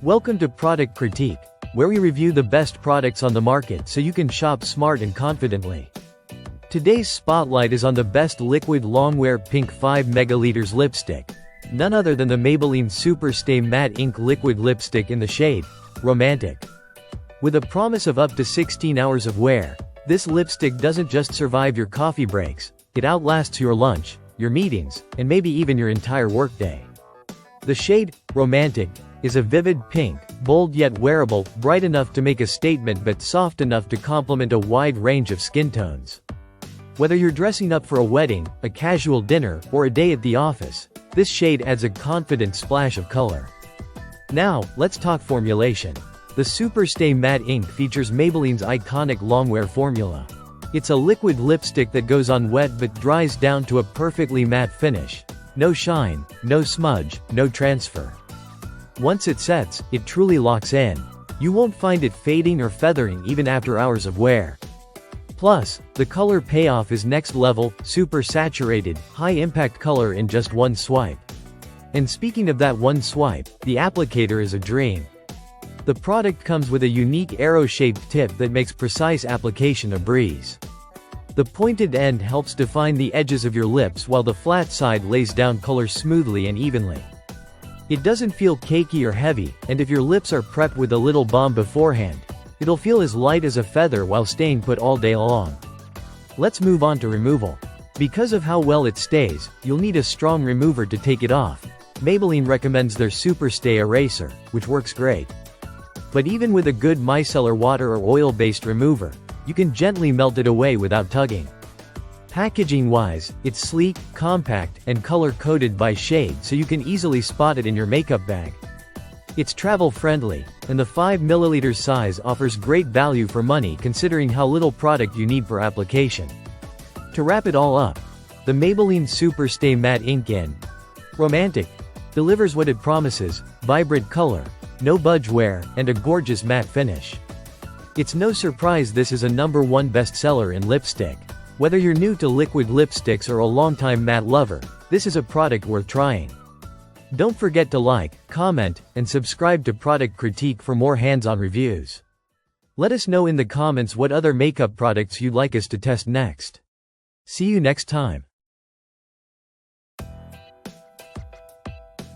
Welcome to Product Critique, where we review the best products on the market so you can shop smart and confidently. Today's spotlight is on the best Liquid Longwear Pink 5 ml lipstick, none other than the Maybelline Superstay Matte Ink Liquid Lipstick in the shade Romantic. With a promise of up to 16 hours of wear, this lipstick doesn't just survive your coffee breaks, it outlasts your lunch, your meetings, and maybe even your entire workday. The shade Romantic is a vivid pink, bold yet wearable, bright enough to make a statement but soft enough to complement a wide range of skin tones. Whether you're dressing up for a wedding, a casual dinner, or a day at the office, this shade adds a confident splash of color. Now, let's talk formulation. The Superstay Matte Ink features Maybelline's iconic longwear formula. It's a liquid lipstick that goes on wet but dries down to a perfectly matte finish. No shine, no smudge, no transfer. Once it sets, it truly locks in. You won't find it fading or feathering even after hours of wear. Plus, the color payoff is next level, super saturated, high impact color in just one swipe. And speaking of that one swipe, the applicator is a dream. The product comes with a unique arrow-shaped tip that makes precise application a breeze. The pointed end helps define the edges of your lips while the flat side lays down color smoothly and evenly. It doesn't feel cakey or heavy, and if your lips are prepped with a little balm beforehand, it'll feel as light as a feather while staying put all day long. Let's move on to removal. Because of how well it stays, you'll need a strong remover to take it off. Maybelline recommends their Superstay Eraser, which works great. But even with a good micellar water or oil-based remover, you can gently melt it away without tugging. Packaging-wise, it's sleek, compact, and color-coded by shade so you can easily spot it in your makeup bag. It's travel-friendly, and the 5 ml size offers great value for money considering how little product you need per application. To wrap it all up, the Maybelline Superstay Matte Ink in Romantic delivers what it promises: vibrant color, no budge wear, and a gorgeous matte finish. It's no surprise this is a #1 bestseller in lipstick. Whether you're new to liquid lipsticks or a longtime matte lover, this is a product worth trying. Don't forget to like, comment, and subscribe to Product Critique for more hands-on reviews. Let us know in the comments what other makeup products you'd like us to test next. See you next time.